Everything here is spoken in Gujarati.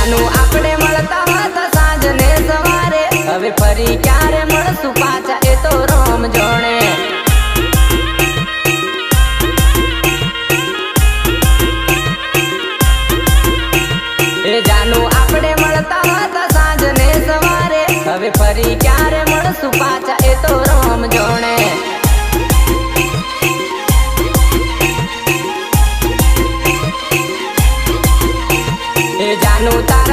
જાનું આપણે મળતા હતા સાંજ ને સવારે, હવે ફરી ક્યારે મળશું પાછા એ તો રામ જાણે। એ જાનું આપણે મળતા હતા સાંજ ને સવારે, હવે ફરી ક્યારે મળશું પાછા એ તો રામ જાણે। એ જાનું તારા